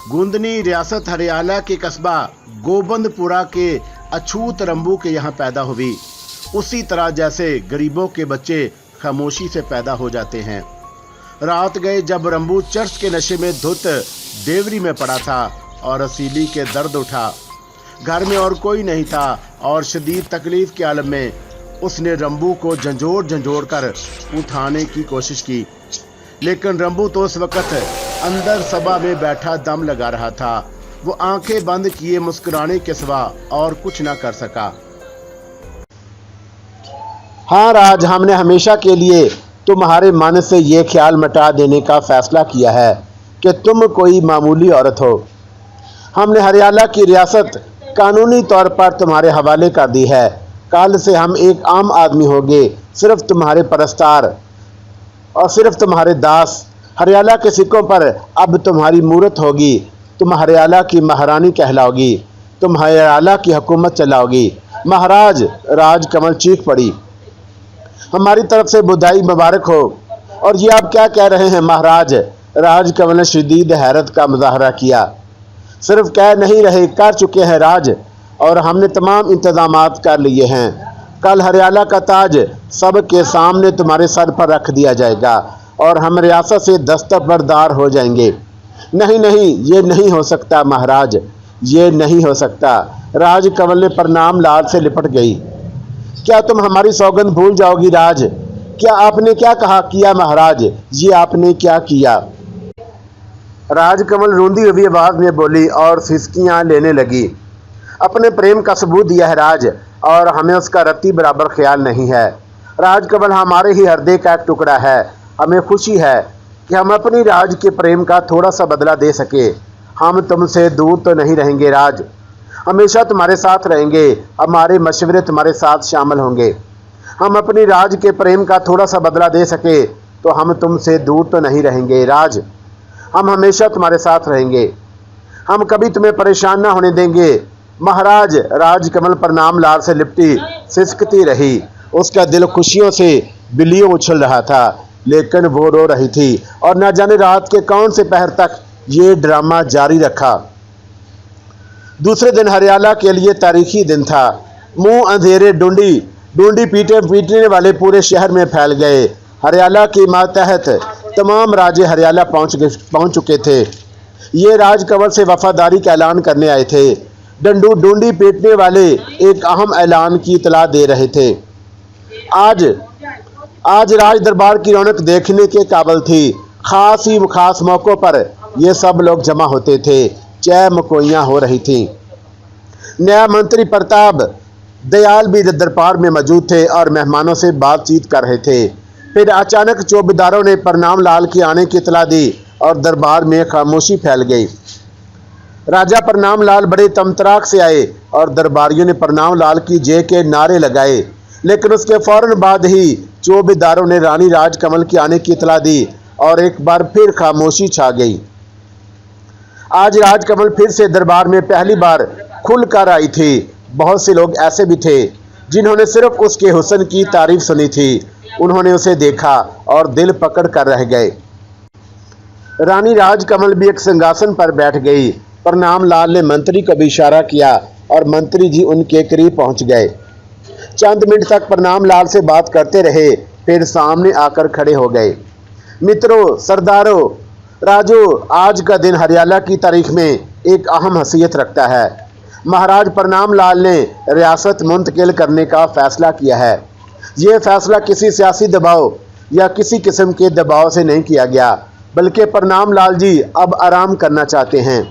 गुंदनी रियासत हरियाणा के कस्बा गोबंदपुरा के अछूत रंबू के यहाँ पैदा हुई। उसी तरह जैसे गरीबों के बच्चे खामोशी से पैदा हो जाते हैं। रात गए जब रंबू चर्च के नशे में धुत देवरी में पड़ा था और असीली के दर्द उठा। घर में और कोई नहीं था और शदीद तकलीफ के आलम में उसने रंबू को झंझोड़ कर उठाने की कोशिश की, लेकिन रंबू तो उस वक्त अंदर सभा में बैठा दम लगा रहा था। वो आंखें बंद किए मुस्कुराने के सिवा और कुछ ना कर सका। हाँ राज, हमने हमेशा के लिए तुम्हारे मन से ये ख्याल मिटा देने का फैसला किया है कि तुम कोई मामूली औरत हो। हमने हरियाणा की रियासत कानूनी तौर पर तुम्हारे हवाले कर दी है। कल से हम एक आम आदमी होंगे, सिर्फ तुम्हारे परस्तार और सिर्फ तुम्हारे दास। हरियाणा के सिक्कों पर अब तुम्हारी मूरत होगी। तुम हरियाणा की महारानी कहलाओगी, तुम हरियाणा की हुकूमत चलाओगी। महाराज राजकमल चीख पड़ी, हमारी तरफ से बधाई मुबारक हो। और ये आप क्या कह रहे हैं महाराज? राजकमल ने शदीद हैरत का मुजाहरा किया। सिर्फ कह नहीं रहे, कर चुके हैं राज, और हमने तमाम इंतजामात कर लिए हैं। कल हरियाणा का ताज सबके सामने तुम्हारे सर पर रख दिया जाएगा और हम रियासत से दस्तबरदार हो जाएंगे। नहीं नहीं, ये नहीं हो सकता महाराज, ये नहीं हो सकता। राजकमल ने प्रणाम लाल से लिपट गई। क्या तुम हमारी सौगंध भूल जाओगी राज? क्या आपने क्या कहा किया महाराज? ये आपने क्या किया? राजकमल रूंधी हुई आवाज में बोली और सिसकियां लेने लगी। अपने प्रेम का सबूत दिया है राज, और हमें उसका रत्ती बराबर ख्याल नहीं है। राजकमल हमारे ही हृदय का एक टुकड़ा है। हमें खुशी है कि हम अपनी राज के प्रेम का थोड़ा सा बदला दे सके। हम तुमसे दूर तो नहीं रहेंगे राज, हमेशा तुम्हारे साथ रहेंगे। हमारे मशवरे तुम्हारे साथ शामिल होंगे। हम अपनी राज के प्रेम का थोड़ा सा बदला दे सके तो हम तुमसे दूर तो नहीं रहेंगे राज, हम हमेशा तुम्हारे साथ रहेंगे। हम कभी तुम्हें परेशान ना होने देंगे महाराज। राजकमल प्रणाम लाल से लिपटी सिसकती रही। उसका दिल खुशियों से बिल्लियों उछल रहा था, लेकिन वो रो रही थी और न जाने रात के कौन से पहर तक ये ड्रामा जारी रखा। दूसरे दिन हरियाणा के लिए तारीखी दिन था। मुंह अंधेरे डूंडी पीटने वाले पूरे शहर में फैल गए। हरियाणा की मातहत तमाम राजे हरियाणा पहुंच चुके थे। ये राजकमल से वफादारी का ऐलान करने आए थे। डूंडी पीटने वाले एक अहम ऐलान की इतला दे रहे थे। आज राज दरबार की रौनक देखने के काबिल थी। खास मौक़ों पर ये सब लोग जमा होते थे। चह मकोइयाँ हो रही थी। नया मंत्री प्रताप दयाल भी दरबार में मौजूद थे और मेहमानों से बातचीत कर रहे थे। फिर अचानक चौबेदारों ने प्रणाम लाल के आने की इतला दी और दरबार में खामोशी फैल गई। राजा प्रणाम लाल बड़े तमतराक से आए और दरबारियों ने प्रणाम लाल की जय के नारे लगाए, लेकिन उसके फौरन बाद ही चौबेदारों ने रानी राजकमल के आने की इतला दी और एक बार फिर खामोशी छा गई। आज राजकमल फिर से दरबार में पहली बार खुलकर आई थी। बहुत से लोग ऐसे भी थे जिन्होंने सिर्फ उसके हुस्न की तारीफ सुनी थी। उन्होंने उसे देखा और दिल पकड़ कर रह गए। रानी राजकमल भी एक सिंहासन पर बैठ गई। प्रणाम लाल ने मंत्री को भी इशारा किया और मंत्री जी उनके करीब पहुंच गए। चंद मिनट तक प्रणाम लाल से बात करते रहे, फिर सामने आकर खड़े हो गए। मित्रों, सरदारों, राजो, आज का दिन हरियाणा की तारीख में एक अहम हैसियत रखता है। महाराज प्रणाम लाल ने रियासत मुंतकिल करने का फैसला किया है। यह फैसला किसी सियासी दबाव या किसी किस्म के दबाव से नहीं किया गया, बल्कि प्रणाम लाल जी अब आराम करना चाहते हैं।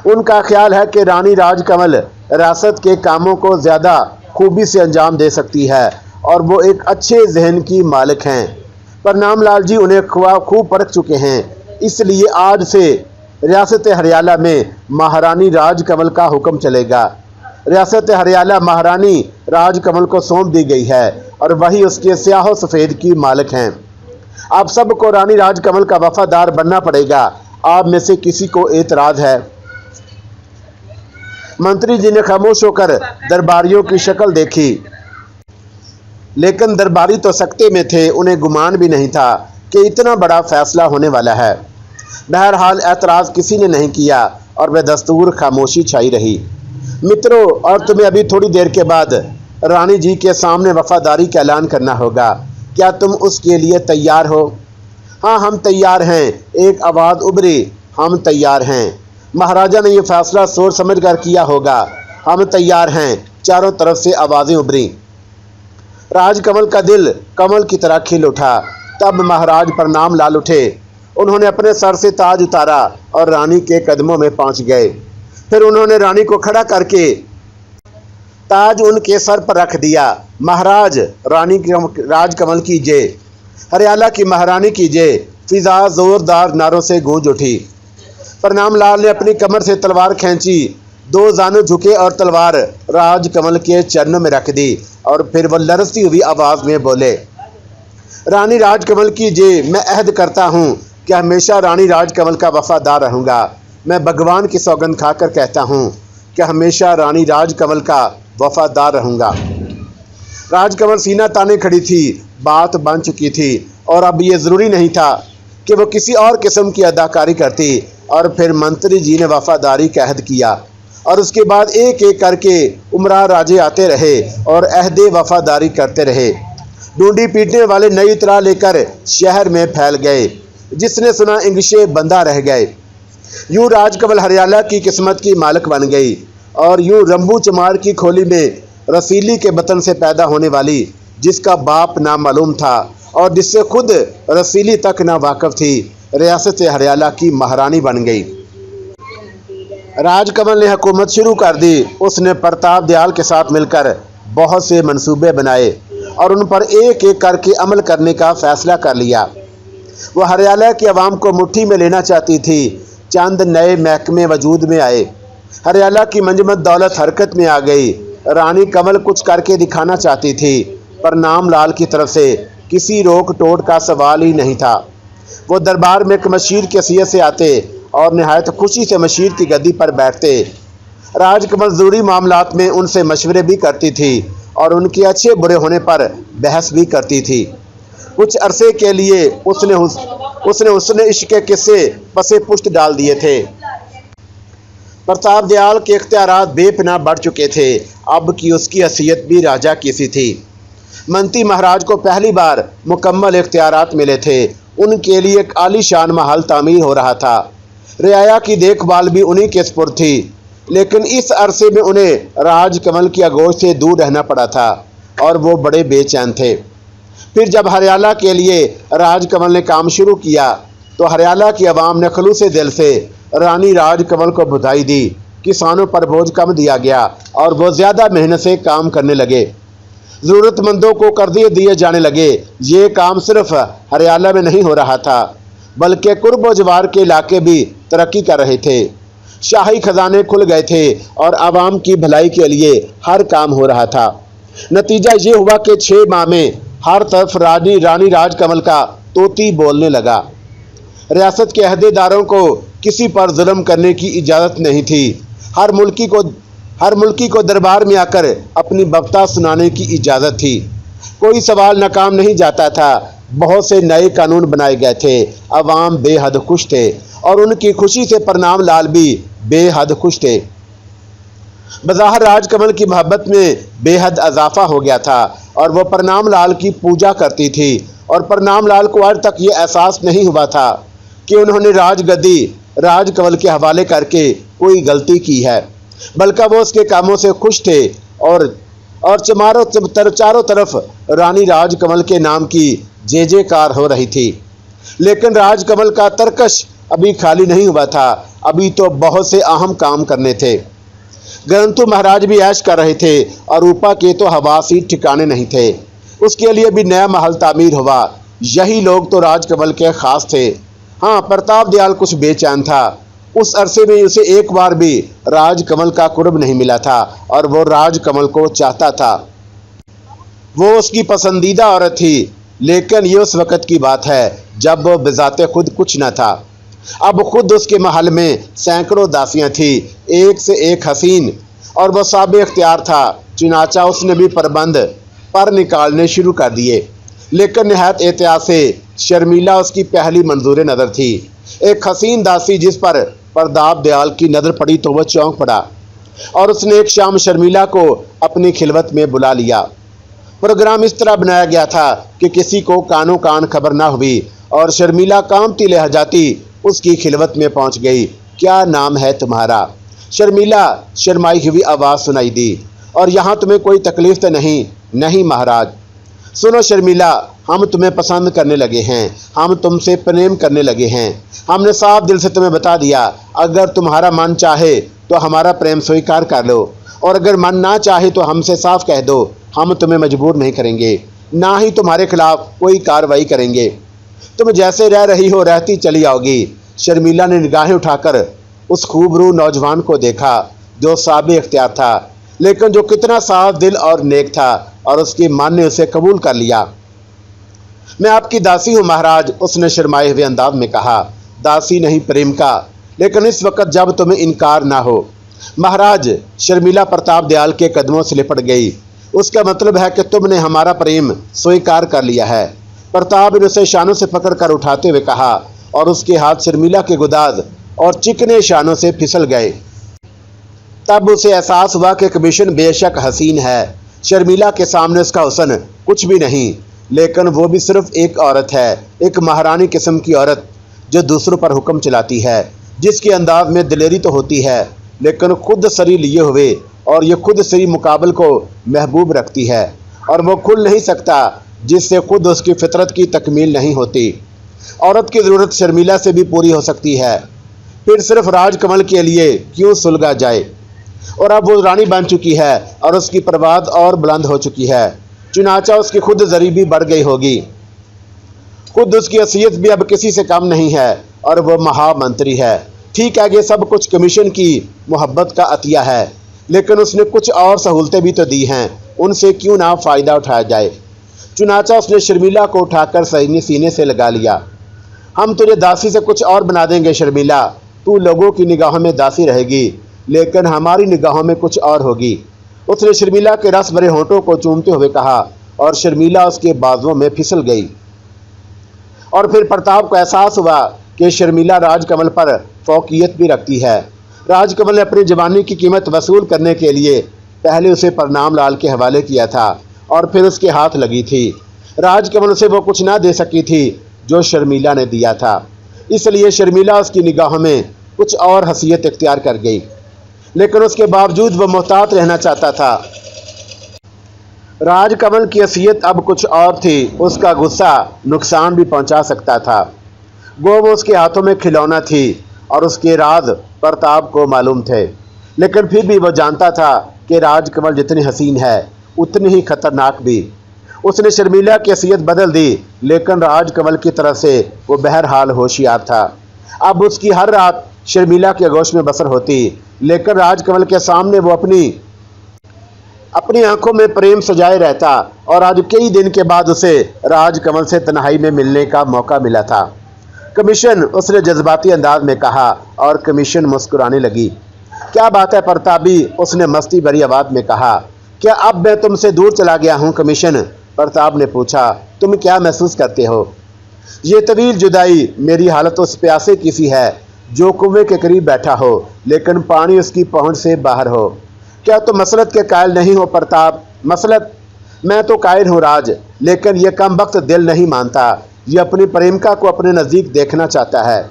उनका ख्याल है कि रानी राजकमल रियासत के कामों को ज़्यादा खूबी से अंजाम दे सकती है और वो एक अच्छे जहन की मालिक हैं। प्रणाम लाल जी उन्हें खूब परख चुके हैं, इसलिए आज से रियासत हरियाणा में महारानी राजकमल का हुक्म चलेगा। रियासत हरियाणा महारानी राजकमल को सौंप दी गई है और वही उसके स्याह सफ़ेद की मालिक हैं। आप सबको रानी राजकमल का वफादार बनना पड़ेगा। आप में से किसी को एतराज़ है? मंत्री जी ने खामोश होकर दरबारियों की शक्ल देखी, लेकिन दरबारी तो सकते में थे। उन्हें गुमान भी नहीं था कि इतना बड़ा फैसला होने वाला है। बहरहाल एतराज़ किसी ने नहीं किया और बेदस्तूर खामोशी छाई रही। मित्रों, और तुम्हें अभी थोड़ी देर के बाद रानी जी के सामने वफादारी का ऐलान करना होगा। क्या तुम उसके लिए तैयार हो? हाँ, हम तैयार हैं, एक आवाज़ उभरी। हम तैयार हैं। महाराजा ने यह फैसला सोच समझ कर किया होगा। हम तैयार हैं, चारों तरफ से आवाज़ें उभरी। राजकमल का दिल कमल की तरह खिल उठा। तब महाराज प्रणाम लाल उठे। उन्होंने अपने सर से ताज उतारा और रानी के कदमों में पहुंच गए। फिर उन्होंने रानी को खड़ा करके ताज उनके सर पर रख दिया। महाराज, रानी राजकमल की जय, हरियाला की महारानी की जय। फिजा जोरदार नारों से गूंज उठी। प्रणाम लाल ने अपनी कमर से तलवार खींची, दो जानू झुके और तलवार राजकमल के चरणों में रख दी और फिर वह लरसती हुई आवाज में बोले, रानी राजकमल की जय। मैं अहद करता हूँ कि हमेशा रानी राजकमल का वफादार रहूँगा। मैं भगवान की सौगंध खाकर कहता हूँ कि हमेशा रानी राजकमल का वफादार रहूँगा। राजकमल सीना ताने खड़ी थी। बात बन चुकी थी और अब ये ज़रूरी नहीं था कि वो किसी और किस्म की अदाकारी करती। और फिर मंत्री जी ने वफादारी का अहद किया और उसके बाद एक एक करके उमरा राजे आते रहे और अहदे वफादारी करते रहे। ढूंढी पीटने वाले नई इतला लेकर शहर में फैल गए। जिसने सुना इंग्लिशे बंदा रह गए। यूं राजकमल हरियाला की किस्मत की मालिक बन गई और यूं रंबू चमार की खोली में रसीली के बतन से पैदा होने वाली, जिसका बाप नामालूम था और जिससे खुद रसीली तक ना वाकिफ थी, रियासत हरियाला की महारानी बन गई। राजकमल ने हुकूमत शुरू कर दी। उसने प्रताप दयाल के साथ मिलकर बहुत से मंसूबे बनाए और उन पर एक एक करके अमल करने का फैसला कर लिया। वह हरियाला की आवाम को मुट्ठी में लेना चाहती थी। चंद नए महकमे वजूद में आए। हरियाला की मंजमत दौलत हरकत में आ गई। रानी कमल कुछ करके दिखाना चाहती थी, पर नाम लाल की तरफ से किसी रोक टोक का सवाल ही नहीं था। वो दरबार में एक मशीर की हैसियत से आते और निहायत खुशी से मशीर की गद्दी पर बैठते। राजकमल ज़रूरी मामलात में उनसे मशवरे भी करती थी और उनके अच्छे बुरे होने पर बहस भी करती थी। कुछ अरसे के लिए उसने इश्क के किस्से पसे पुष्ट डाल दिए थे। प्रताप दयाल के इख्तियारात बेपनाह बढ़ चुके थे। अब की उसकी हैसियत भी राजा की सी थी। मंत्री महाराज को पहली बार मुकम्मल इख्तियारात मिले थे। उनके लिए एक आलीशान महल तामीर हो रहा था। रियाया की देखभाल भी उन्हीं के सुपुर्द थी। लेकिन इस अरसे में उन्हें राजकमल की आगोश से दूर रहना पड़ा था और वो बड़े बेचैन थे। फिर जब हरियाला के लिए राजकमल ने काम शुरू किया तो हरियाला की आवाम ने खलूस दिल से रानी राजकमल को बधाई दी। किसानों पर बोझ कम दिया गया और वो ज़्यादा मेहनत से काम करने लगे। ज़रूरतमंदों को कर्जे दिए जाने लगे। ये काम सिर्फ हरियाला में नहीं हो रहा था, बल्कि कुर्ब जवार के इलाके भी तरक्की कर रहे थे। शाही खजाने खुल गए थे और आवाम की भलाई के लिए हर काम हो रहा था। नतीजा ये हुआ कि 6 माह में हर तरफ रानी राजकमल का तोती बोलने लगा। रियासत के अहदेदारों को किसी पर जुल्म करने की इजाज़त नहीं थी। हर मुल्की को दरबार में आकर अपनी बफ्ता सुनाने की इजाज़त थी। कोई सवाल नाकाम नहीं जाता था। बहुत से नए कानून बनाए गए थे। अवाम बेहद खुश थे और उनकी खुशी से प्रणाम लाल भी बेहद खुश थे। बज़ाहिर राजकमल की मोहब्बत में बेहद इजाफा हो गया था और वह प्रणाम लाल की पूजा करती थी। और प्रणाम लाल को आज तक ये एहसास नहीं हुआ था कि उन्होंने राजगद्दी राजकमल के हवाले करके कोई गलती की है, बल्कि वो उसके कामों से खुश थे और चारों तरफ रानी राजकमल के नाम की जय जयकार हो रही थी। लेकिन राजकमल का तरकश अभी खाली नहीं हुआ था। अभी तो बहुत से अहम काम करने थे। ग्रंथु महाराज भी ऐश कर रहे थे और ऊपा के तो हवासी ठिकाने नहीं थे। उसके लिए भी नया महल तामीर हुआ। यही लोग तो राजकमल के खास थे। हाँ, प्रताप दयाल कुछ बेचैन था। उस अरसे में उसे एक बार भी राजकमल का कुर्ब नहीं मिला था और वो राजकमल को चाहता था। वो उसकी पसंदीदा औरत थी। लेकिन ये उस वक़्त की बात है जब वो बिज़ाते खुद कुछ न था। अब खुद उसके महल में सैकड़ों दासियाँ थी, एक से एक हसीन, और वह साबे इख्तियार था। चुनाचा उसने भी प्रबंध पर निकालने शुरू कर दिए। लेकिन निहायत एहतियात से शर्मिला उसकी पहली मंजूर नज़र थी। एक हसीन दासी जिस पर प्रताप दयाल की नज़र पड़ी तो वह चौंक पड़ा और उसने एक शाम शर्मिला को अपनी खिलवत में बुला लिया। प्रोग्राम इस तरह बनाया गया था कि किसी को कानों कान खबर ना हुई और शर्मिला कांपती लहजाती उसकी खिलवत में पहुंच गई। क्या नाम है तुम्हारा? शर्मिला शर्माई हुई आवाज़ सुनाई दी। और यहाँ तुम्हें कोई तकलीफ तो नहीं? नहीं महाराज। सुनो शर्मिला, हम तुम्हें पसंद करने लगे हैं, हम तुमसे प्रेम करने लगे हैं। हमने साफ दिल से तुम्हें बता दिया, अगर तुम्हारा मन चाहे तो हमारा प्रेम स्वीकार कर लो और अगर मन ना चाहे तो हमसे साफ कह दो। हम तुम्हें मजबूर नहीं करेंगे, ना ही तुम्हारे खिलाफ कोई कार्रवाई करेंगे। तुम जैसे रह रही हो रहती चली आओगी। शर्मिला ने निगाहें उठाकर उस खूबरू नौजवान को देखा जो साबे इख्तियार था, लेकिन जो कितना साफ दिल और नेक था, और उसकी मां ने उसे कबूल कर लिया। मैं आपकी दासी हूँ महाराज, उसने शर्माए हुए अंदाज में कहा। दासी नहीं प्रेमिका, लेकिन इस वक्त जब तुम्हें इनकार ना हो। महाराज, शर्मिला प्रताप दयाल के कदमों से लिपट गई। उसका मतलब है कि तुमने हमारा प्रेम स्वीकार कर लिया है। प्रताप ने उसे शानों से पकड़ कर उठाते हुए कहा और उसके हाथ शर्मिला के गुदाज और चिकने शानों से फिसल गए। तब उसे एहसास हुआ कि कमीशन बेशक हसीन है, शर्मिला के सामने उसका हुस्न कुछ भी नहीं, लेकिन वो भी सिर्फ एक औरत है, एक महारानी किस्म की औरत जो दूसरों पर हुक्म चलाती है, जिसके अंदाज में दिलेरी तो होती है लेकिन खुद सरी लिए हुए, और ये खुद सरी मुकाबल को महबूब रखती है और वो खुल नहीं सकता जिससे खुद उसकी फितरत की तकमील नहीं होती। औरत की ज़रूरत शर्मिला से भी पूरी हो सकती है, फिर सिर्फ राजकमल के लिए क्यों सुलगा जाए। और अब वो रानी बन चुकी है और उसकी परवाज़ और बुलंद हो चुकी है, चुनाचा उसकी खुद ज़रीबी बढ़ गई होगी। खुद उसकी हैसियत भी अब किसी से कम नहीं है और वो महामंत्री है। ठीक है, ये सब कुछ कमीशन की मोहब्बत का अतिया है, लेकिन उसने कुछ और सहूलतें भी तो दी हैं, उनसे क्यों ना फ़ायदा उठाया जाए। चुनाचा उसने शर्मिला को उठाकर सीने से लगा लिया। हम तुझे दासी से कुछ और बना देंगे शर्मिला, तू लोगों की निगाहों में दासी रहेगी, लेकिन हमारी निगाहों में कुछ और होगी। उसने शर्मिला के रस भरे होंठों को चूमते हुए कहा और शर्मिला उसके बाजुओं में फिसल गई। और फिर प्रताप को एहसास हुआ कि शर्मिला राजकमल पर फौकियत भी रखती है। राजकमल ने अपनी जवानी की कीमत वसूल करने के लिए पहले उसे प्रणाम लाल के हवाले किया था और फिर उसके हाथ लगी थी। राजकमल उसे वो कुछ ना दे सकी थी जो शर्मिला ने दिया था, इसलिए शर्मिला उसकी निगाहों में कुछ और हसीयत इख्तियार कर गई, लेकिन उसके बावजूद वह मोहतात रहना चाहता था। राजकमल की हसीयत अब कुछ और थी, उसका गुस्सा नुकसान भी पहुंचा सकता था। वो उसके हाथों में खिलौना थी और उसके राज प्रताप को मालूम थे, लेकिन फिर भी वह जानता था कि राजकमल जितनी हसीन है उतनी ही खतरनाक भी। उसने शर्मिला की हसीयत बदल दी, लेकिन राजकमल की तरफ से वो बहरहाल होशियार था। अब उसकी हर रात शर्मिला के आगोश में बसर होती, लेकिन राजकमल के सामने वो अपनी आंखों में प्रेम सजाए रहता। और आज कई दिन के बाद उसे राजकमल से तन्हाई में मिलने का मौका मिला था। कमीशन, उसने जज्बाती अंदाज में कहा और कमीशन मुस्कुराने लगी। क्या बात है प्रतापी, उसने मस्ती भरी आवाज में कहा। क्या अब मैं तुमसे दूर चला गया हूँ कमीशन? प्रताप ने पूछा। तुम क्या महसूस करते हो? ये तवील जुदाई मेरी हालत उस प्यासे की सी है जो कुएं के करीब बैठा हो लेकिन पानी उसकी पहुंच से बाहर हो। क्या तुम मसलत के कायल नहीं हो प्रताप? मसलत? मैं तो कायल हूँ राज, लेकिन यह कम वक्त दिल नहीं मानता। ये अपनी प्रेमिका को अपने नज़दीक देखना चाहता है।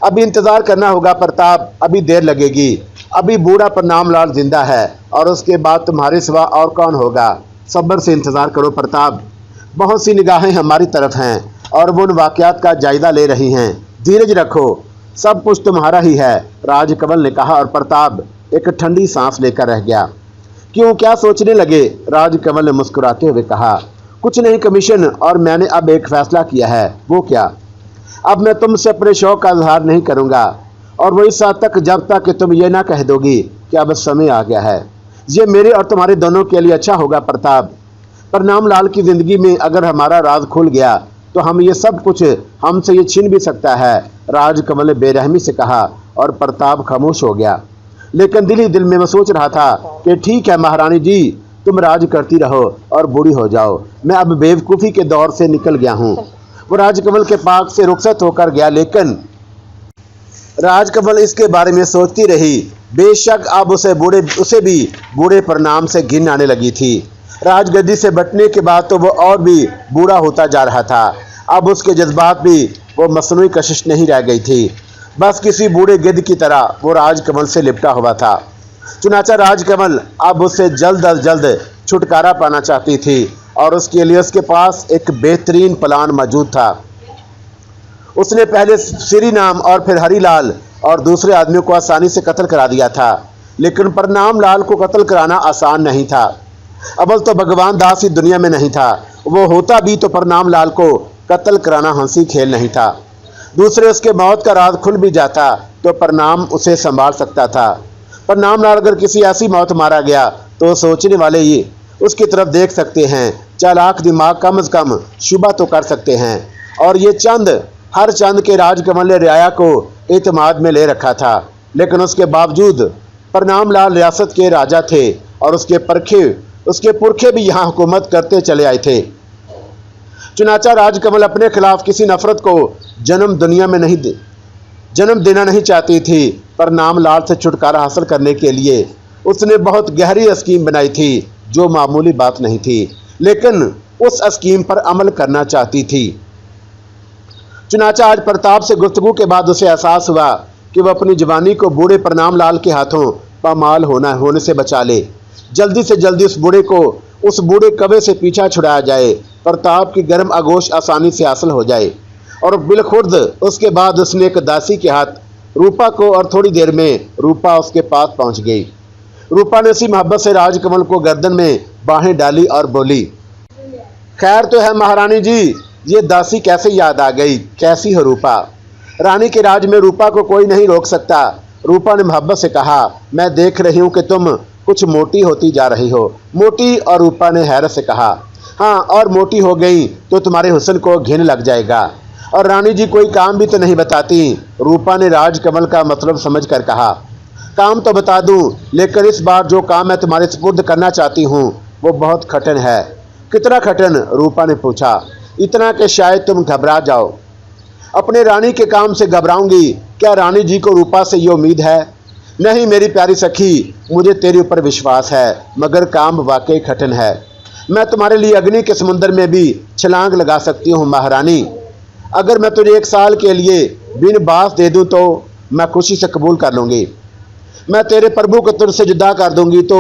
अभी इंतज़ार करना होगा प्रताप, अभी देर लगेगी। अभी बूढ़ा प्रणाम लाल जिंदा है और उसके बाद तुम्हारे सिवा और कौन होगा। सब्र से इंतज़ार करो प्रताप। बहुत सी निगाहें हमारी तरफ हैं और वो उन वाक़यात का जायज़ा ले रही हैं। धीरज रखो, सब कुछ तुम्हारा ही है, राजकमल ने कहा और प्रताप एक ठंडी सांस लेकर रह गया। क्यों, क्या सोचने लगे? राजकमल ने मुस्कुराते हुए कहा। कुछ नहीं कमीशन, और मैंने अब एक फैसला किया है। वो क्या? अब मैं तुमसे अपने शौक का इजहार नहीं करूंगा, और वो इस साल तक जब तक कि तुम ये ना कह दोगी कि अब समय आ गया है। ये मेरे और तुम्हारे दोनों के लिए अच्छा होगा प्रताप। प्रणाम लाल की ज़िंदगी में अगर हमारा राज खुल गया तो हम ये सब कुछ हमसे ये छीन भी सकता है, राजकमल ने बेरहमी से कहा और प्रताप खामोश हो गया। लेकिन दिल ही दिल में वो सोच रहा था कि ठीक है महारानी जी, तुम राज करती रहो और बूढ़ी हो जाओ, मैं अब बेवकूफ़ी के दौर से निकल गया हूँ। वो राजकमल के पास से रुखसत होकर गया, लेकिन राजकमल इसके बारे में सोचती रही। बेशक अब उसे भी बूढ़े परिणाम से घिन आने लगी थी। राजगद्दी से बटने के बाद तो वो और भी बूढ़ा होता जा रहा था। अब उसके जज्बात भी वो मसनूई कशिश नहीं रह गई थी। बस किसी बूढ़े गिद्ध की तरह वो राजकमल से लिपटा हुआ था। चुनाचा राजकमल अब उससे जल्द अज जल्द छुटकारा पाना चाहती थी और उसके लिए उसके पास एक बेहतरीन प्लान मौजूद था। उसने पहले श्री नाम और फिर हरीलाल और दूसरे आदमियों को आसानी से कत्ल करा दिया था, लेकिन परनाम लाल को कत्ल कराना आसान नहीं था। अव्वल तो भगवान दास ही दुनिया में नहीं था, वो होता भी तो परनाम लाल को कत्ल कराना हंसी खेल नहीं था। दूसरे, उसके मौत का राज खुल भी जाता तो परनाम उसे संभाल सकता था। परनाम लाल अगर किसी ऐसी मौत मारा गया तो सोचने वाले ये उसकी तरफ देख सकते हैं। चालाक दिमाग कम से कम शुबा तो कर सकते हैं। और ये हर चंद के राजकमल ने रियाया को एतमाद में ले रखा था, लेकिन उसके बावजूद परनाम लाल रियासत के राजा थे और उसके पुरखे भी यहाँ हुकूमत करते चले आए थे। चुनाचा राजकमल अपने खिलाफ किसी नफरत को जन्म देना नहीं चाहती थी। परनाम लाल से छुटकारा हासिल करने के लिए उसने बहुत गहरी स्कीम बनाई थी, जो मामूली बात नहीं थी, लेकिन उस स्कीम पर अमल करना चाहती थी। चुनाचा आज प्रताप से गुफ्तगू के बाद उसे एहसास हुआ कि वह अपनी जवानी को बूढ़े परनाम लाल के हाथों पामाल होने से बचा ले। जल्दी से जल्दी उस बूढ़े कवे से पीछा छुड़ाया जाए, प्रताप की गर्म आगोश आसानी से हासिल हो जाए। और बिलखुर्द उसके बाद उसने एक दासी के हाथ रूपा को, और थोड़ी देर में रूपा उसके पास पहुंच गई। रूपा ने उसी मोहब्बत से राजकमल को गर्दन में बाहें डाली और बोली, खैर तो है महारानी जी, ये दासी कैसे याद आ गई? कैसी हो रूपा? रानी के राज में रूपा को कोई नहीं रोक सकता। रूपा ने मोहब्बत से कहा, मैं देख रही हूँ कि तुम कुछ मोटी होती जा रही हो। मोटी? और रूपा ने हैरत से कहा, हाँ, और मोटी हो गई तो तुम्हारे हुस्न को घिन लग जाएगा। और रानी जी कोई काम भी तो नहीं बताती। रूपा ने राजकमल का मतलब समझ कर कहा, काम तो बता दूं, लेकिन इस बार जो काम मैं तुम्हारे सुपुर्द करना चाहती हूँ वो बहुत कठिन है। कितना कठिन? रूपा ने पूछा। इतना कि शायद तुम घबरा जाओ। अपने रानी के काम से घबराऊंगी? क्या रानी जी को रूपा से ये उम्मीद है? नहीं मेरी प्यारी सखी, मुझे तेरे ऊपर विश्वास है, मगर काम वाकई कठिन है। मैं तुम्हारे लिए अग्नि के समुद्र में भी छलांग लगा सकती हूँ महारानी। अगर मैं तुझे 1 साल के लिए बिन बास दे दूँ तो मैं खुशी से कबूल कर लूँगी। मैं तेरे प्रभु को तुझसे जुदा कर दूंगी तो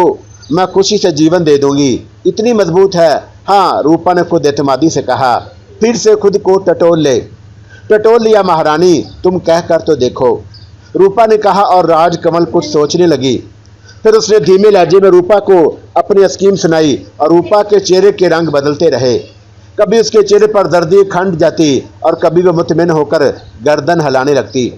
मैं खुशी से जीवन दे दूंगी। इतनी मजबूत है? हाँ, रूपा ने खुद एतमादी से कहा। फिर से खुद को टटोल लिया महारानी, तुम कह कर तो देखो, रूपा ने कहा। और राजकमल कुछ सोचने लगी। फिर उसने धीमे लहजे में रूपा को अपनी स्कीम सुनाई और रूपा के चेहरे के रंग बदलते रहे। कभी उसके चेहरे पर दर्दी खंड जाती और कभी वह मुतमिन होकर गर्दन हिलाने लगती।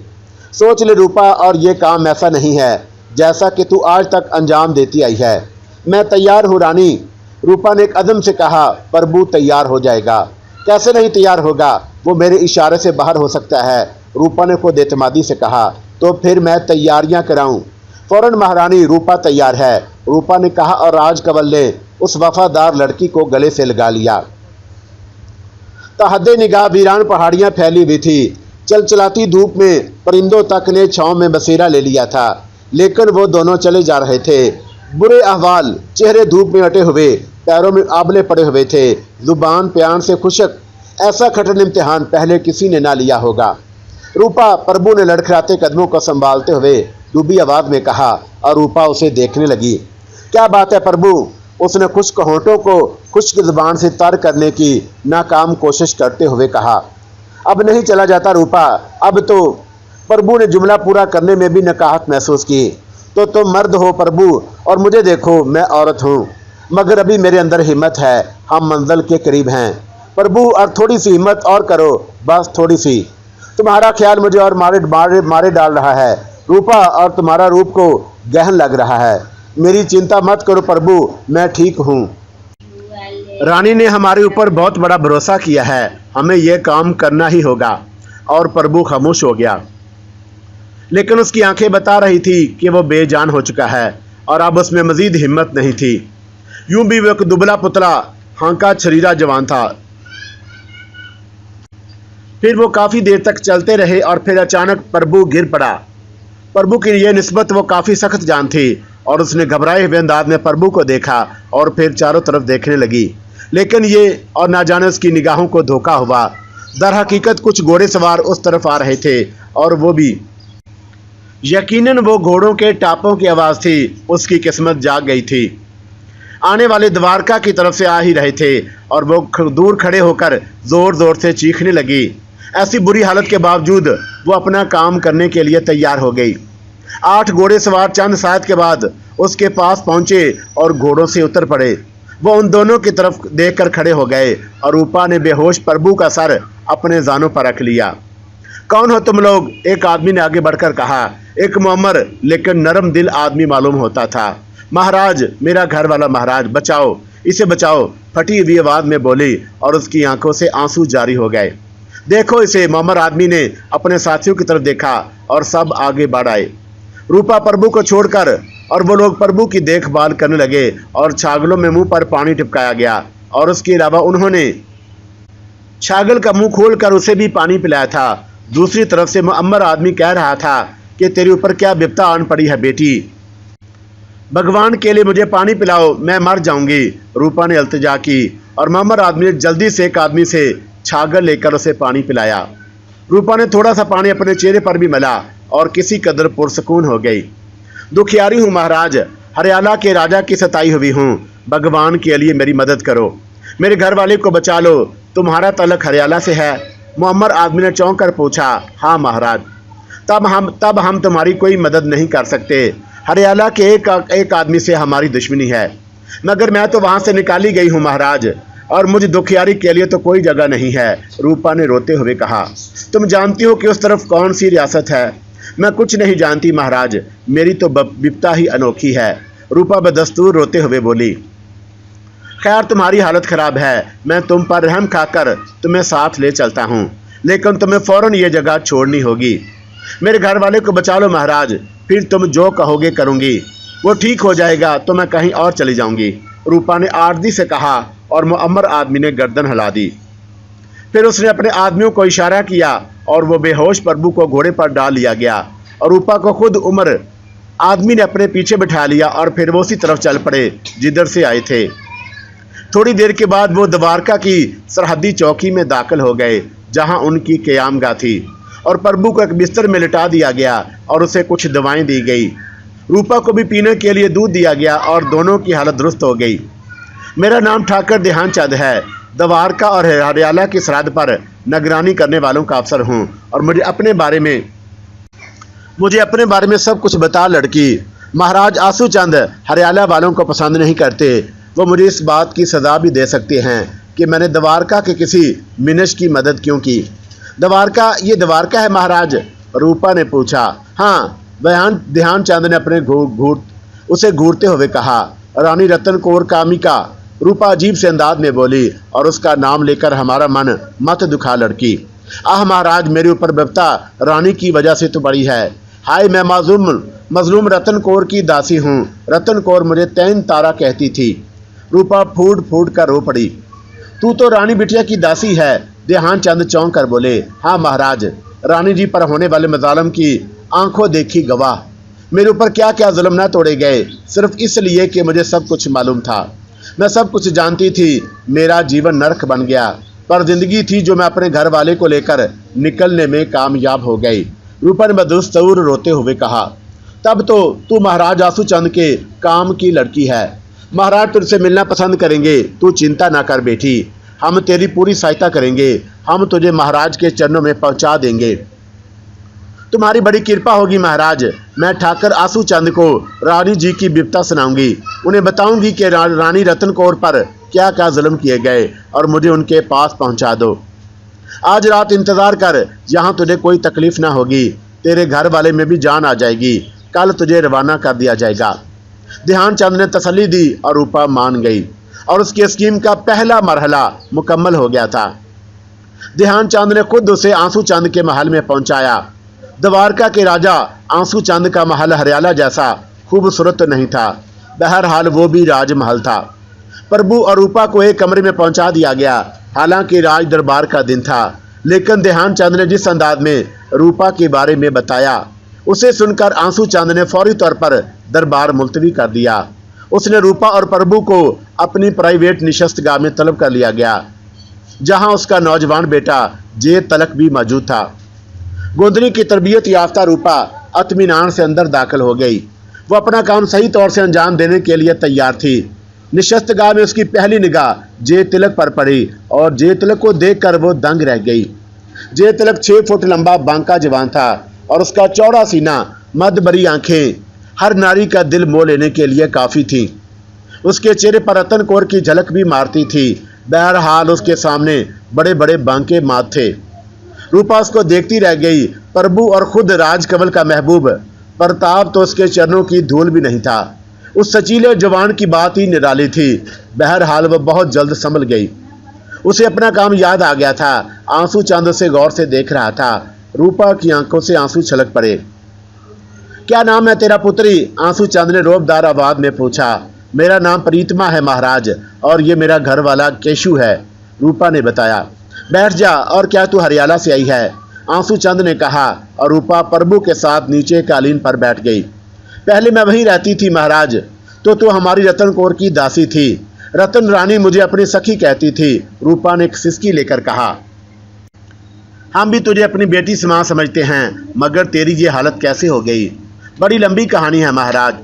सोच ले रूपा, और ये काम ऐसा नहीं है जैसा कि तू आज तक अंजाम देती आई है। मैं तैयार हूँ रानी, रूपा ने एक अदम से कहा। प्रभु तैयार हो जाएगा। कैसे नहीं तैयार होगा? वो मेरे इशारे से बाहर हो सकता है, रूपा ने खुद एतमादी से कहा। तो फिर मैं तैयारियां कराऊं? फौरन महारानी, रूपा तैयार है, रूपा ने कहा। और राजकमल ने उस वफादार लड़की को गले से लगा लिया। तहद्दे निगाह वीरान पहाड़ियां फैली हुई थी। चलचलाती धूप में परिंदों तक ने छांव में बसेरा ले लिया था, लेकिन वो दोनों चले जा रहे थे। बुरे अहवाल, चेहरे धूप में अटे हुए, पैरों में आबले पड़े हुए थे, जुबान प्यान से खुशक। ऐसा कठिन इम्तिहान पहले किसी ने ना लिया होगा। रूपा, प्रभु ने लड़खड़ाते कदमों को संभालते हुए डूबी आवाज में कहा। और रूपा उसे देखने लगी। क्या बात है प्रभु? उसने खुश्क होंठों को खुश्क जुबान से तर करने की नाकाम कोशिश करते हुए कहा। अब नहीं चला जाता रूपा, अब तो। प्रभु ने जुमला पूरा करने में भी नकाहत महसूस की। तो तुम मर्द हो प्रभु, और मुझे देखो, मैं औरत हूँ, मगर अभी मेरे अंदर हिम्मत है। हम मंजिल के करीब हैं प्रभु, और थोड़ी सी हिम्मत और करो, बस थोड़ी सी। तुम्हारा ख्याल मुझे और मारे डाल रहा है रूपा, और तुम्हारा रूप को गहन लग रहा है। मेरी चिंता मत करो प्रभु, मैं ठीक हूँ। रानी ने हमारे ऊपर बहुत बड़ा भरोसा किया है, हमें यह काम करना ही होगा। और प्रभु खामोश हो गया, लेकिन उसकी आंखें बता रही थी कि वो बेजान हो चुका है और अब उसमें मजीद हिम्मत नहीं थी। यूं भी वो एक दुबला पुतला हांका छरीरा जवान था। फिर वो काफ़ी देर तक चलते रहे और फिर अचानक प्रभु गिर पड़ा। प्रभु की यह निस्बत वो काफ़ी सख्त जान थी और उसने घबराए हुए अंदाज में प्रभु को देखा और फिर चारों तरफ देखने लगी, लेकिन ये और ना जाने उसकी निगाहों को धोखा हुआ। दर हकीकत कुछ घोड़े सवार उस तरफ आ रहे थे और वो भी यकीनन वो घोड़ों के टापों की आवाज़ थी। उसकी किस्मत जाग गई थी। आने वाले द्वारका की तरफ से आ ही रहे थे और वो दूर खड़े होकर ज़ोर ज़ोर से चीखने लगी। ऐसी बुरी हालत के बावजूद वो अपना काम करने के लिए तैयार हो गई। 8 घोड़े सवार चंद साथ के बाद उसके पास पहुंचे और घोड़ों से उतर पड़े। वो उन दोनों की तरफ देखकर खड़े हो गए और रूपा ने बेहोश प्रभु का सर अपने जानों पर रख लिया। कौन हो तुम लोग? एक आदमी ने आगे बढ़कर कहा। एक मुअम्मर लेकिन नरम दिल आदमी मालूम होता था। महाराज, मेरा घर वाला महाराज, बचाओ, इसे बचाओ, फटी हुई आवाज़ में बोली और उसकी आंखों से आंसू जारी हो गए। देखो इसे। मुअम्मर आदमी ने अपने साथियों की तरफ देखा और सब आगे बढ़ आए। रूपा प्रभु को छोड़कर और वो लोग प्रभु की देखभाल करने लगे और छागलों में मुंह पर पानी टिपकाया गया और उसके अलावा उन्होंने छागल का मुंह खोलकर उसे भी पानी पिलाया था। दूसरी तरफ से मुअम्मर आदमी कह रहा था कि तेरे ऊपर क्या विपदा आन पड़ी है बेटी, भगवान के लिए मुझे पानी पिलाओ, मैं मर जाऊंगी। रूपा ने इल्तिजा की और मुअम्मर आदमी ने जल्दी से एक आदमी से छागल लेकर उसे पानी पिलाया। रूपा ने थोड़ा सा पानी अपने चेहरे पर भी मिला और किसी कदर पुरसकून हो गई। दुखियारी हूँ महाराज, हरियाला के राजा की सताई हुई हूँ, भगवान के लिए मेरी मदद करो, मेरे घर वाले को बचा लो। तुम्हारा तलक हरियाला से है? मुअम्मर आदमी ने चौंक कर पूछा। हाँ महाराज। तब हम तुम्हारी कोई मदद नहीं कर सकते। हरियाला के एक आदमी से हमारी दुश्मनी है, मगर मैं तो वहाँ से निकाली गई हूँ महाराज, और मुझे दुखियारी के लिए तो कोई जगह नहीं है। रूपा ने रोते हुए कहा। तुम जानती हो कि उस तरफ कौन सी रियासत है? मैं कुछ नहीं जानती महाराज, मेरी तो विपता ही अनोखी है। रूपा बदस्तूर रोते हुए बोली। खैर, तुम्हारी हालत खराब है, मैं तुम पर रहम खाकर तुम्हें साथ ले चलता हूँ, लेकिन तुम्हें फौरन ये जगह छोड़नी होगी। मेरे घर वाले को बचा लो महाराज, फिर तुम जो कहोगे करूँगी। वो ठीक हो जाएगा तो मैं कहीं और चली जाऊँगी, रूपा ने आर्जी से कहा और मुअम्मर आदमी ने गर्दन हिला दी। फिर उसने अपने आदमियों को इशारा किया और वो बेहोश प्रभु को घोड़े पर डाल लिया गया और रूपा को खुद उमर आदमी ने अपने पीछे बिठा लिया और फिर वो उसी तरफ चल पड़े जिधर से आए थे। थोड़ी देर के बाद वो द्वारका की सरहदी चौकी में दाखिल हो गए जहां उनकी क़यामगाह थी और प्रभु को एक बिस्तर में लिटा दिया गया और उसे कुछ दवाएं दी गई। रूपा को भी पीने के लिए दूध दिया गया और दोनों की हालत दुरुस्त हो गई। मेरा नाम ठाकर ध्यानचंद है, द्वारका और हरियाला की सरहद पर निगरानी करने वालों का अफसर हूँ और मुझे अपने बारे में सब कुछ बता लड़की। महाराज आसूचंद हरियाला वालों को पसंद नहीं करते। वो मुझे इस बात की सज़ा भी दे सकते हैं कि मैंने द्वारका के किसी मिनश की मदद क्यों की। ये द्वारका है महाराज? रूपा ने पूछा। हाँ, ध्यानचंद ने अपने उसे घूरते हुए कहा। रानी रतन कौर कामिका, रूपा अजीब से अंदाज में बोली, और उसका नाम लेकर हमारा मन मत दुखा लड़की। आह महाराज, मेरे ऊपर विपता रानी की वजह से तो बड़ी है। हाय, मैं मजलूम रतन कौर की दासी हूँ। रतन कौर मुझे तैन तारा कहती थी। रूपा फूट फूट कर रो पड़ी। तू तो रानी बिटिया की दासी है? ध्यानचंद चौंक कर बोले। हाँ महाराज, रानी जी पर होने वाले मजालम की आंखों देखी गवाह। मेरे ऊपर क्या क्या जुल्म न तोड़े गए, सिर्फ इसलिए कि मुझे सब कुछ मालूम था। मैं सब कुछ जानती थी। मेरा जीवन नरक बन गया, पर जिंदगी थी जो मैं अपने घर वाले को लेकर निकलने में कामयाब हो गई। रूपा ने बदस्तूर रोते हुए कहा। तब तो तू महाराज आसूचंद के काम की लड़की है। महाराज तुझसे मिलना पसंद करेंगे, तू चिंता ना कर बेटी, हम तेरी पूरी सहायता करेंगे। हम तुझे महाराज के चरणों में पहुंचा देंगे। तुम्हारी बड़ी कृपा होगी महाराज। मैं ठाकर आसूचंद को रानी जी की विपता सुनाऊंगी। उन्हें बताऊंगी कि रानी रतन कौर पर क्या क्या जुल्म किए गए और मुझे उनके पास पहुंचा दो। आज रात इंतज़ार कर, यहाँ तुझे कोई तकलीफ ना होगी। तेरे घर वाले में भी जान आ जाएगी। कल तुझे रवाना कर दिया जाएगा। ध्यानचंद ने तसल्ली दी और रूपा मान गई और उसकी स्कीम का पहला मरहला मुकम्मल हो गया था। ध्यानचंद ने खुद उसे आंसूचंद के महल में पहुंचाया। द्वारका के राजा आंसूचंद का महल हरियाला जैसा खूबसूरत तो नहीं था, बहरहाल वो भी राजमहल था। प्रभु और रूपा को एक कमरे में पहुंचा दिया गया। हालांकि राज दरबार का दिन था, लेकिन ध्यानचंद ने जिस अंदाज में रूपा के बारे में बताया, उसे सुनकर आंसू चंद ने फौरी तौर पर दरबार मुलतवी कर दिया। उसने रूपा और प्रभु को अपनी प्राइवेट निशस्तगाह में तलब कर लिया गया, जहां उसका नौजवान बेटा जे तलक भी मौजूद था। गोंदनी की तरबियत याफ्ता रूपा इत्मीनान से अंदर दाखिल हो गई। वो अपना काम सही तौर से अंजाम देने के लिए तैयार थी। निशस्तगाह में उसकी पहली निगाह जे तिलक पर पड़ी और जे तिलक को देखकर वो दंग रह गई। जे तिलक 6 फुट लंबा बांका जवान था और उसका चौड़ा सीना, मदबरी आंखें हर नारी का दिल मोह लेने के लिए काफ़ी थी। उसके चेहरे पर रतन कौर की झलक भी मारती थी। बहरहाल उसके सामने बड़े बड़े बांके माथ थे। रूपा उसको देखती रह गई। प्रभु और खुद राजकमल का महबूब प्रताप तो उसके चरणों की धूल भी नहीं था। उस सचीले जवान की बात ही निराली थी। बहरहाल वह बहुत जल्द संभल गई। उसे अपना काम याद आ गया था। आंसू चंद उसे गौर से देख रहा था। रूपा की आंखों से आंसू छलक पड़े। क्या नाम है तेरा पुत्री? आंसू चंद ने रोबदार आवाज में पूछा। मेरा नाम प्रीतमा है महाराज, और ये मेरा घर वाला केशु है, रूपा ने बताया। बैठ जा। और क्या तू हरियाला से आई है? आंसू चंद ने कहा, और रूपा प्रभु के साथ नीचे कालीन पर बैठ गई। पहले मैं वहीं रहती थी महाराज। तो तू हमारी रतन कौर की दासी थी। रतन रानी मुझे अपनी सखी कहती थी, रूपा ने एक सिसकी लेकर कहा। हम भी तुझे अपनी बेटी समान समझते हैं, मगर तेरी ये हालत कैसे हो गई? बड़ी लंबी कहानी है महाराज,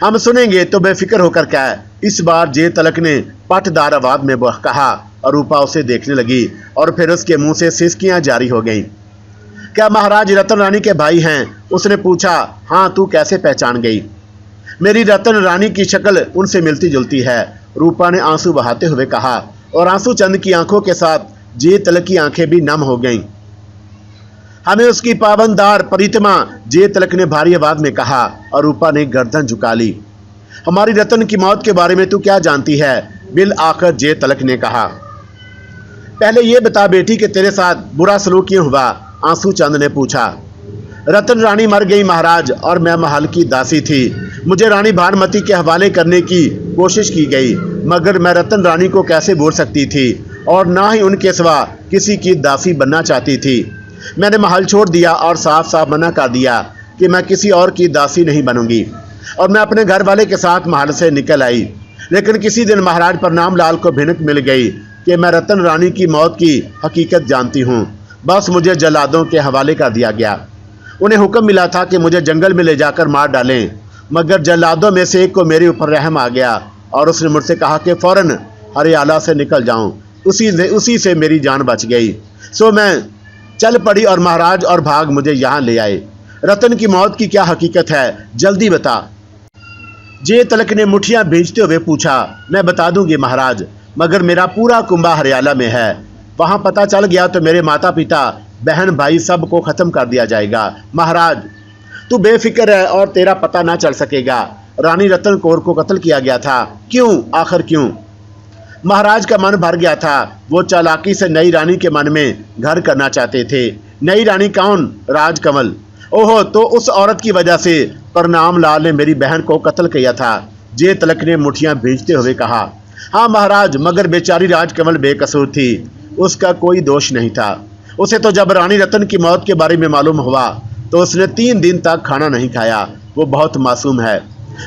हम सुनेंगे तो बेफिक्र होकर कह। इस बार जे तलक ने पटदार आवाज में कहा और रूपा उसे देखने लगी और फिर उसके मुंह से सिसकियां जारी हो गईं। क्या महाराज रतन रानी के भाई हैं? उसने पूछा। हाँ, तू कैसे पहचान गई? मेरी रतन रानी की शक्ल उनसे मिलती जुलती है, रूपा ने आंसू बहाते हुए कहा। और आंसू चंद की आंखों के साथ जे तलक की आंखें भी नम हो गईं। हमें उसकी पाबंदार प्रीतमा, जे तलक ने भारी आवाज में कहा और रूपा ने गर्दन झुका ली। हमारी रतन की मौत के बारे में तू क्या जानती है? बिल आखिर जे तलक ने कहा। पहले ये बता बेटी कि तेरे साथ बुरा सलूक क्यों हुआ? आंसू चंद ने पूछा। रतन रानी मर गई महाराज, और मैं महल की दासी थी। मुझे रानी भानुमति के हवाले करने की कोशिश की गई, मगर मैं रतन रानी को कैसे भूल सकती थी, और ना ही उनके सिवा किसी की दासी बनना चाहती थी। मैंने महल छोड़ दिया और साफ साफ मना कर दिया कि मैं किसी और की दासी नहीं बनूंगी, और मैं अपने घर वाले के साथ महल से निकल आई। लेकिन किसी दिन महाराज प्रणाम लाल को भिनक मिल गई कि मैं रतन रानी की मौत की हकीकत जानती हूँ। बस मुझे जल्लादों के हवाले कर दिया गया। उन्हें हुक्म मिला था कि मुझे जंगल में ले जाकर मार डालें, मगर जल्लादों में से एक को मेरे ऊपर रहम आ गया और उसने मुझसे कहा कि फौरन हरियाला से निकल जाऊं। उसी से मेरी जान बच गई। सो मैं चल पड़ी और महाराज और भाग मुझे यहाँ ले आए। रतन की मौत की क्या हकीकत है, जल्दी बता। जे तलक ने मुठियां भींचते हुए पूछा। मैं बता दूंगी महाराज, मगर मेरा पूरा कुंबा हरियाला में है। वहां पता चल गया तो मेरे माता पिता, बहन भाई सब को खत्म कर दिया जाएगा। महाराज तू बेफिक्र है और तेरा पता ना चल सकेगा। रानी रतन कौर को कत्ल किया गया था। क्यों? आखिर क्यों? महाराज का मन भर गया था। वो चालाकी से नई रानी के मन में घर करना चाहते थे। नई रानी कौन? राजकमल। ओहो, तो उस औरत की वजह से प्रणाम लाल ने मेरी बहन को कत्ल किया था, जे तलक ने मुठियां भींचते हुए कहा। हाँ महाराज, मगर बेचारी राजकमल बेकसूर थी, उसका कोई दोष नहीं था। उसे तो जब रानी रतन की मौत के बारे में मालूम हुआ तो उसने 3 दिन तक खाना नहीं खाया। वो बहुत मासूम है।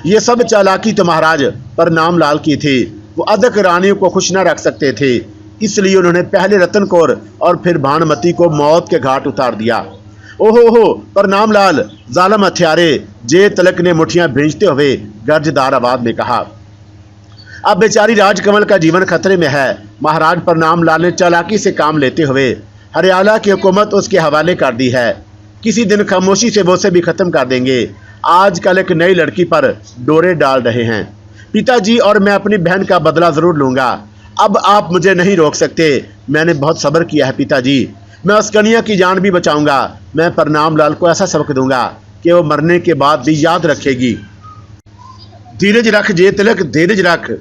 ये सब चालाकी तो महाराज प्रणाम लाल की थी। वो अदक रानियों को खुश न रख सकते थे, इसलिए उन्होंने पहले रतन कौर और फिर भानुमति को मौत के घाट उतार दिया। ओहो, प्रणाम लाल, जालिम हत्यारे, जे तलक ने मुठियां भींचते हुए गर्जदार आवाज में कहा। अब बेचारी राजकमल का जीवन खतरे में है। महाराज प्रणाम लाल ने चालाकी से काम लेते हुए हरियाला की हुकूमत उसके हवाले कर दी है। किसी दिन खामोशी से वो उसे भी खत्म कर देंगे। आजकल एक नई लड़की पर डोरे डाल रहे हैं। पिताजी और मैं अपनी बहन का बदला जरूर लूंगा। अब आप मुझे नहीं रोक सकते। मैंने बहुत सब्र किया है पिताजी। मैं उस कन्या की जान भी बचाऊंगा। मैं प्रणाम लाल को ऐसा सबक दूंगा कि वो मरने के बाद भी याद रखेगी। धीरज रख जे तिलक, धीरज रख।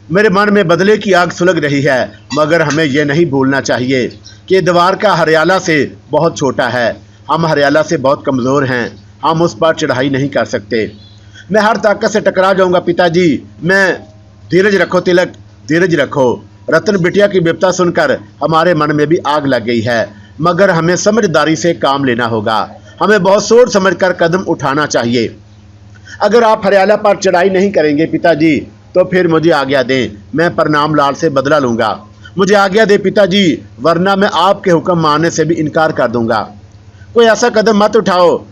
मेरे मन में बदले की आग सुलग रही है, मगर हमें यह नहीं भूलना चाहिए कि द्वार का हरियाला से बहुत छोटा है। हम हरियाला से बहुत कमज़ोर हैं। हम उस पर चढ़ाई नहीं कर सकते। मैं हर ताकत से टकरा जाऊंगा पिताजी। मैं धीरज रखो तिलक, धीरज रखो। रतन बिटिया की विपता सुनकर हमारे मन में भी आग लग गई है। मगर हमें समझदारी से काम लेना होगा। हमें बहुत सोच समझकर कदम उठाना चाहिए। अगर आप हरियाला पर चढ़ाई नहीं करेंगे पिताजी तो फिर मुझे आज्ञा दें, मैं प्रणाम लाल से बदला लूंगा। मुझे आज्ञा दे पिताजी, वरना मैं आपके हुक्म मानने से भी इनकार कर दूंगा। कोई ऐसा कदम मत उठाओ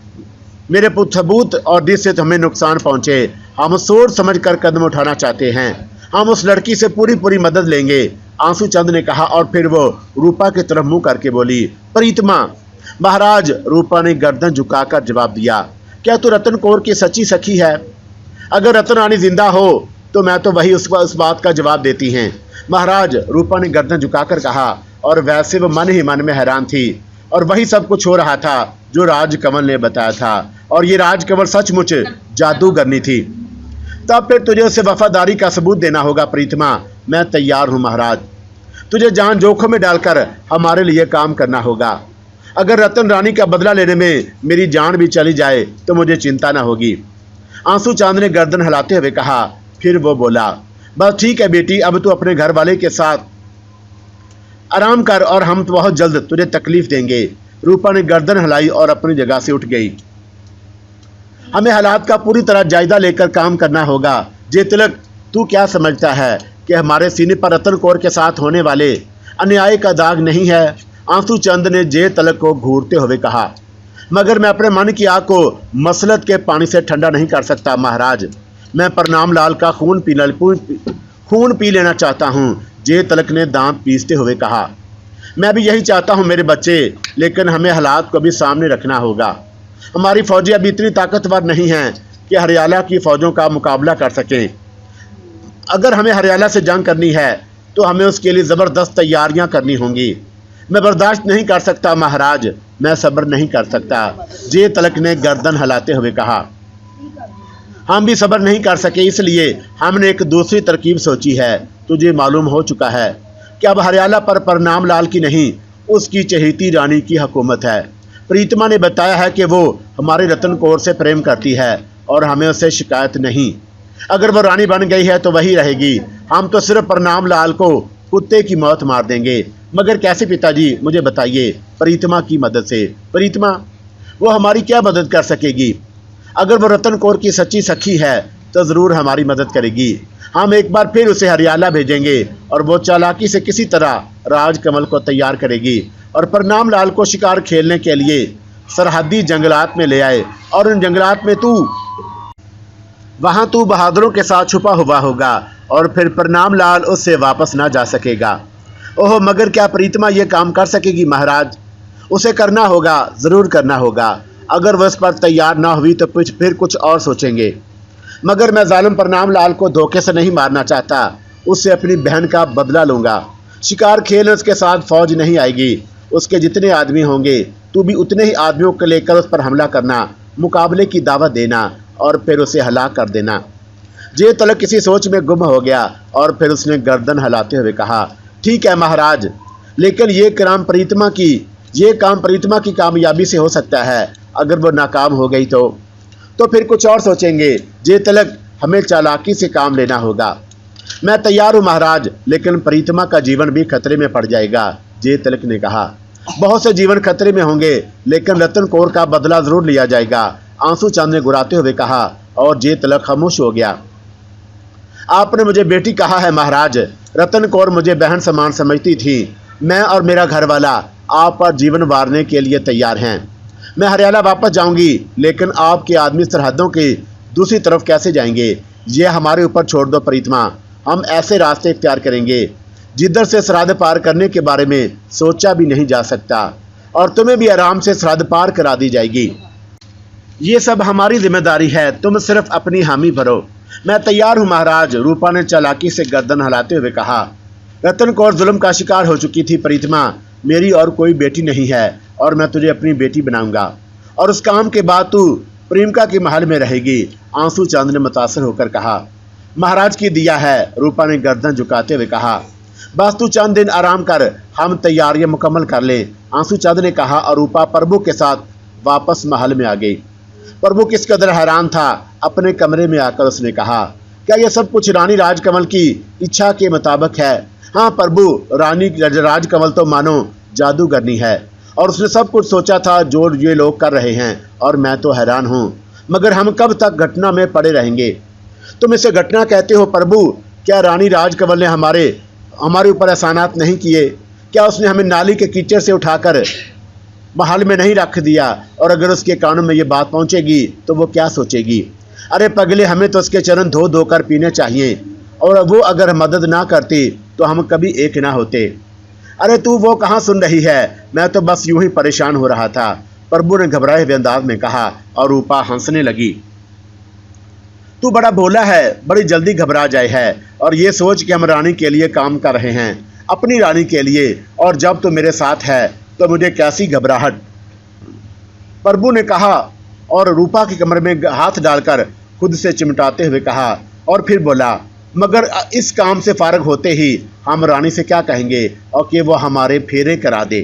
मेरे सबूत और जिससे हमें नुकसान पहुंचे। हम सोच समझ कर कदम उठाना चाहते हैं। हम उस लड़की से पूरी मदद लेंगे, आंसू चंद ने कहा और फिर वो रूपा की तरफ मुंह करके बोली, प्रीतमा। महाराज, रूपा ने गर्दन झुकाकर जवाब दिया, क्या तू रतन कौर की सच्ची सखी है? अगर रतन रानी जिंदा हो तो मैं तो वही उस बात का जवाब देती हैं। महाराज, रूपा ने गर्दन झुकाकर कहा, और वैसे वो मन ही मन में हैरान थी और वही सब कुछ हो रहा था जो राजकमल ने बताया था, और ये राजकमल सचमुच जादूगरनी थी। तब फिर तुझे उसे वफादारी का सबूत देना होगा प्रीतमा। मैं तैयार हूं महाराज। तुझे जान जोखिम में डालकर हमारे लिए काम करना होगा। अगर रतन रानी का बदला लेने में मेरी जान भी चली जाए तो मुझे चिंता न होगी। आंसू चांद ने गर्दन हिलाते हुए कहा। फिर वो बोला, बस ठीक है बेटी, अब तू अपने घर वाले के साथ आराम कर और हम तो बहुत जल्द तुझे तकलीफ देंगे। रूपा ने गर्दन हिलाई और अपनी जगह से उठ गई। हमें हालात का पूरी तरह जायजा लेकर काम करना होगा। जे तिलक, तू क्या समझता है कि हमारे सीने पर रतन कौर के साथ होने वाले अन्याय का दाग नहीं है? आंसू चंद ने जे तिलक को घूरते हुए कहा। मगर मैं अपने मन की आग को मसलत के पानी से ठंडा नहीं कर सकता महाराज। मैं प्रणाम लाल का खून पी लेना चाहता हूँ, जे तिलक ने दांत पीसते हुए कहा। मैं भी यही चाहता हूँ मेरे बच्चे, लेकिन हमें हालात को भी सामने रखना होगा। हमारी फौजें अभी इतनी ताकतवर नहीं हैं कि हरियाला की फौजों का मुकाबला कर सकें। अगर हमें हरियाला से जंग करनी है तो हमें उसके लिए ज़बरदस्त तैयारियां करनी होंगी। मैं बर्दाश्त नहीं कर सकता महाराज, मैं सब्र नहीं कर सकता, जे तिलक ने गर्दन हिलाते हुए कहा। हम भी सब्र नहीं कर सके, इसलिए हमने एक दूसरी तरकीब सोची है। तुझे मालूम हो चुका है कि अब हरियाला पर प्रणाम लाल की नहीं, उसकी चहेती रानी की हुकूमत है। प्रीतमा ने बताया है कि वो हमारे रतन कौर से प्रेम करती है और हमें उससे शिकायत नहीं। अगर वो रानी बन गई है तो वही रहेगी। हम तो सिर्फ प्रणाम लाल को कुत्ते की मौत मार देंगे। मगर कैसे पिताजी, मुझे बताइए। प्रीतमा की मदद से। प्रीतमा? वो हमारी क्या मदद कर सकेगी? अगर वो रतन कौर की सच्ची सखी है तो ज़रूर हमारी मदद करेगी। हम एक बार फिर उसे हरियाला भेजेंगे और वो चालाकी से किसी तरह राजकमल को तैयार करेगी और प्रणाम लाल को शिकार खेलने के लिए सरहदी जंगलात में ले आए, और उन जंगलात में वहां तू बहादुरों के साथ छुपा हुआ होगा और फिर प्रणाम लाल उससे वापस ना जा सकेगा। ओह, मगर क्या प्रीतमा ये काम कर सकेगी महाराज? उसे करना होगा, ज़रूर करना होगा। अगर वह इस पर तैयार ना हुई तो फिर कुछ और सोचेंगे। मगर मैं जालिम प्रणाम लाल को धोखे से नहीं मारना चाहता, उससे अपनी बहन का बदला लूँगा। शिकार खेल उसके साथ फौज नहीं आएगी। उसके जितने आदमी होंगे तू भी उतने ही आदमियों को लेकर उस पर हमला करना, मुकाबले की दावत देना और फिर उसे हलाक कर देना। जे तिलक किसी सोच में गुम हो गया और फिर उसने गर्दन हिलाते हुए कहा, ठीक है महाराज, लेकिन ये काम प्रीतमा की कामयाबी से हो सकता है। अगर वो नाकाम हो गई तो फिर कुछ और सोचेंगे। जे तिलक, हमें चालाकी से काम लेना होगा। मैं तैयार हूँ महाराज, लेकिन प्रीतमा का जीवन भी खतरे में पड़ जाएगा, जे तिलक ने कहा। बहुत से जीवन खतरे में होंगे, लेकिन रतन कौर का बदला जरूर लिया जाएगा, आंसू चंद ने गुराते हुए कहा, और जे तिलक खामोश हो गया। आपने मुझे बेटी कहा है महाराज। रतन कौर मुझे बहन समान समझती थी। मैं और मेरा घरवाला आप पर जीवन वारने के लिए तैयार हैं। मैं हरियाला वापस जाऊंगी, लेकिन आपके आदमी सरहदों की दूसरी तरफ कैसे जाएंगे? ये हमारे ऊपर छोड़ दो प्रीतमा। हम ऐसे रास्ते इख्तियार करेंगे जिधर से सरहद पार करने के बारे में सोचा भी नहीं जा सकता, और तुम्हें भी आराम से सरहद पार करा दी जाएगी। ये सब हमारी जिम्मेदारी है, तुम सिर्फ अपनी हामी भरो। मैं तैयार हूँ महाराज, रूपा ने चालाकी से गर्दन हिलाते हुए कहा। रतन कौर जुल्म का शिकार हो चुकी थी प्रीतमा। मेरी और कोई बेटी नहीं है और मैं तुझे अपनी बेटी बनाऊंगा, और उस काम के बाद तू प्रेमिका के महल में रहेगी, आंसू चंद ने मुतासर होकर कहा। महाराज की दिया है, रूपा ने गर्दन झुकाते हुए कहा। बस तू चंद दिन आराम कर, हम तैयारियां मुकम्मल कर लें, आंसू चंद ने कहा, और रूपा प्रभु के साथ वापस महल में आ गई। प्रभु किस कदर हैरान था। अपने कमरे में आकर उसने कहा, क्या यह सब कुछ रानी राजकमल की इच्छा के मुताबिक है? हाँ प्रभु, रानी राजकमल तो मानो जादूगरनी है और उसने सब कुछ सोचा था जो ये लोग कर रहे हैं, और मैं तो हैरान हूँ। मगर हम कब तक घटना में पड़े रहेंगे? तुम इसे घटना कहते हो प्रभु? क्या रानी राजकमल ने हमारे ऊपर एहसानात नहीं किए? क्या उसने हमें नाली के कीचड़ से उठाकर महल में नहीं रख दिया? और अगर उसके कानों में ये बात पहुंचेगी तो वो क्या सोचेगी? अरे पगले, हमें तो उसके चरण धो धोकर पीने चाहिए, और वो अगर मदद ना करती तो हम कभी एक ना होते। अरे तू वो कहाँ सुन रही है, मैं तो बस यूं ही परेशान हो रहा था, प्रभु ने घबराए हुए अंदाज में कहा, और रूपा हंसने लगी। तू बड़ा भोला है, बड़ी जल्दी घबरा जाए है, और ये सोच कि हम रानी के लिए काम कर रहे हैं, अपनी रानी के लिए, और जब तू मेरे साथ है तो मुझे कैसी घबराहट, प्रभु ने कहा, और रूपा की कमर में हाथ डालकर खुद से चिमटाते हुए कहा, और फिर बोला, मगर इस काम से फारग होते ही हम रानी से क्या कहेंगे और कि वो हमारे फेरे करा दे।